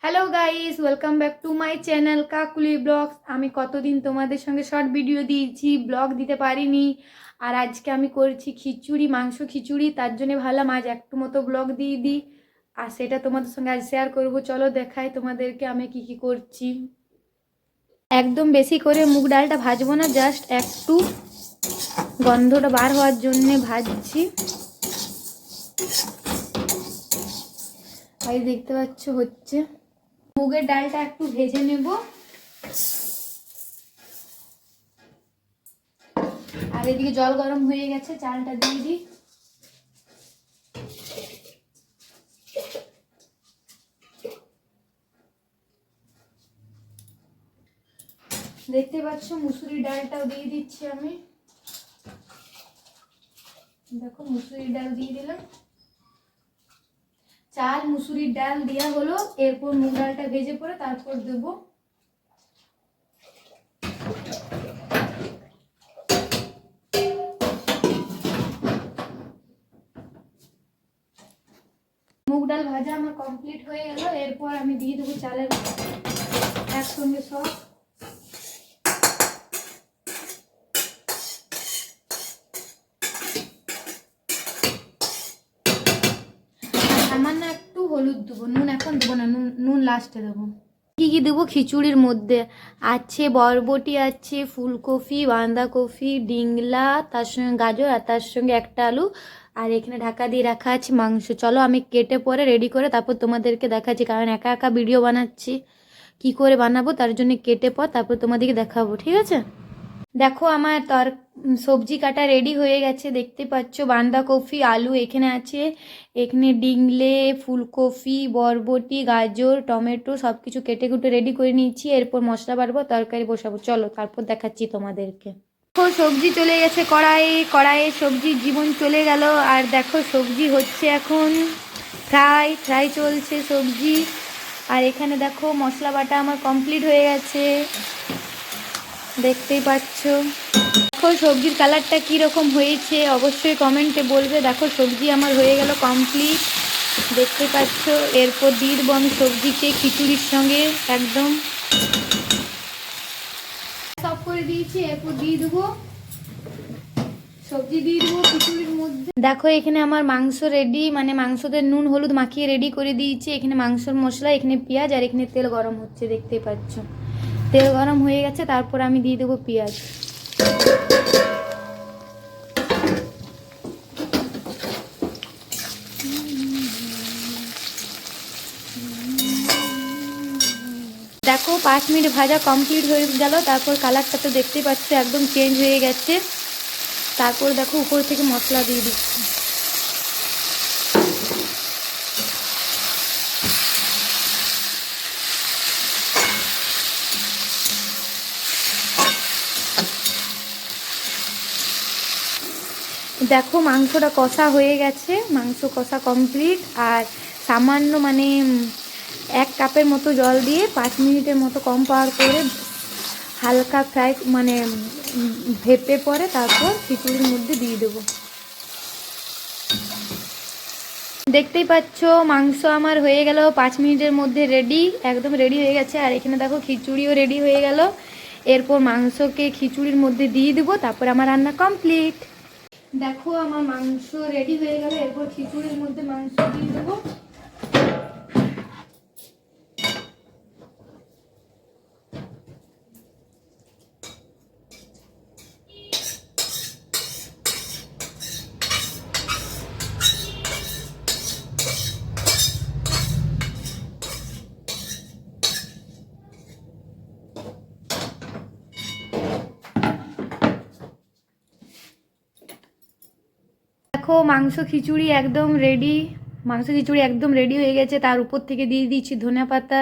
Hello guys, welcome back to my channel Kakuli blogs. আমি কতদিন তোমাদের সঙ্গে শর্ট ভিডিও দিয়েছি, ব্লগ দিতে পারিনি। আর আজকে আমি করছি খিচুড়ি, মাংস খিচুড়ি। তার জন্য ভাবলাম আজ একটু মতো ব্লগ দিয়ে দিই, আর সেটা তোমাদের সঙ্গে আজ শেয়ার করবো। চলো দেখাই তোমাদেরকে আমি কি করছি। একদম বেশি করে মুগ ডালটা ভাজবো না, জাস্ট একটু গন্ধটা বার হওয়ার জন্যে ভাজছি। আর দেখতে পাচ্ছ হচ্ছে, মুগের ডালটা একটু ভেজে নেব। আর এদিকে জল গরম হয়ে গেছে, চালটা দিয়ে দিই। দেখতে পাচ্ছ মুসুরির ডালটাও দিয়ে দিচ্ছি আমি। দেখো মুসুরির ডাল দিয়ে দিলাম। চাল মুসুরির ডাল দেওয়া হলো, এরপর মুগ ডালটা ভেজে পরে তারপর দেবো। মুগ ডাল ভাজা আমার কমপ্লিট হয়ে গেল। এরপর আমি দিয়ে দেবো চালের একসঙ্গে সব। সামান্য একটু হলুদ দেবো, নুন এখন দেবো না, নুন লাস্টে দেবো। কি দেবো খিচুড়ির মধ্যে আছে বরবটি, আছে ফুলকপি, বাঁধাকপি, ডিংলা, তার সঙ্গে গাজর, আর তার সঙ্গে একটা আলু। আর এখানে ঢাকা দিয়ে রাখা আছে মাংস। চলো আমি কেটে পরে রেডি করে তারপর তোমাদেরকে দেখাচ্ছি, কারণ একা একা ভিডিও বানাচ্ছি, কি করে বানাবো তার জন্য কেটে পর তারপর তোমাদেরকে দেখাবো, ঠিক আছে? দেখো আমার সবজি কাটা রেডি হয়ে গেছে, দেখতে পাচ্ছ বাঁধাকপি, আলু এখানে আছে, এখানে ডিংলে, ফুলকপি, বরবটি, গাজর, টমেটো সব কিছু কেটে কুটে রেডি করে নিয়েছি। এরপর মশলা বাড়বো, তরকারি বসাবো। চলো তারপর দেখাচ্ছি তোমাদেরকে। দেখো সবজি চলে গেছে কড়াইয়ে সবজির জীবন চলে গেল। আর দেখো সবজি হচ্ছে এখন ফ্রাই চলছে সবজি। আর এখানে দেখো মশলা বাটা আমার কমপ্লিট হয়ে গেছে, দেখতেই পাচ্ছ। দেখো সবজির কালারটা কীরকম হয়েছে অবশ্যই কমেন্টে বলবে। দেখো সবজি আমার হয়ে গেল কমপ্লিট, দেখতে পাচ্ছ। এরপর দিয়ে দেবো আমি সবজিকে খিচুড়ির সঙ্গে একদম সব করে দিয়েছি। এরপর দিয়ে দেবো সবজি, দিয়ে দেবো খিচুড়ির মধ্যে। দেখো এখানে আমার মাংস রেডি, মানে মাংসতে নুন হলুদ মাখিয়ে রেডি করে দিয়েছি। এখানে মাংসর মশলা, এখানে পেঁয়াজ, আর এখানে তেল গরম হচ্ছে, দেখতেই পাচ্ছ। তেল গরম হয়ে গেছে, তারপর আমি দিয়ে দেবো পেঁয়াজ। দেখো 5 মিনিট ভাজা কমপ্লিট হয়ে গেল। তারপর কালারটা তো দেখতেই পাচ্ছ একদম চেঞ্জ হয়ে গেছে। তারপর দেখো উপর থেকে মশলা দিয়ে দিচ্ছি। দেখো মাংসটা কষা হয়ে গেছে, মাংস কষা কমপ্লিট। আর সামান্য মানে 1 কাপের মতো জল দিয়ে 5 মিনিটের মতো কম পাওয়ার করে হালকা ফ্রাই মানে ভেপে পরে তারপর খিচুড়ির মধ্যে দিয়ে দেবো। দেখতেই পাচ্ছ মাংস আমার হয়ে গেল 5 মিনিটের মধ্যে রেডি, একদম রেডি হয়ে গেছে। আর এখানে দেখো খিচুড়িও রেডি হয়ে গেল। এরপর মাংসকে খিচুড়ির মধ্যে দিয়ে দেবো, তারপর আমার রান্না কমপ্লিট। দেখো আমার মাংস রেডি হয়ে গেল। এরপর খিচুড়ির মধ্যে মাংস দিয়ে দেবো। দেখো মাংস খিচুড়ি একদম রেডি হয়ে গেছে। তার উপর থেকে দিয়ে দিচ্ছি ধনিয়া পাতা।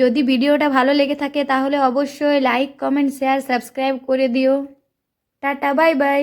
যদি ভিডিওটা ভালো লেগে থাকে তাহলে অবশ্যই লাইক, কমেন্ট, শেয়ার, সাবস্ক্রাইব করে দিও। Tata, bye bye.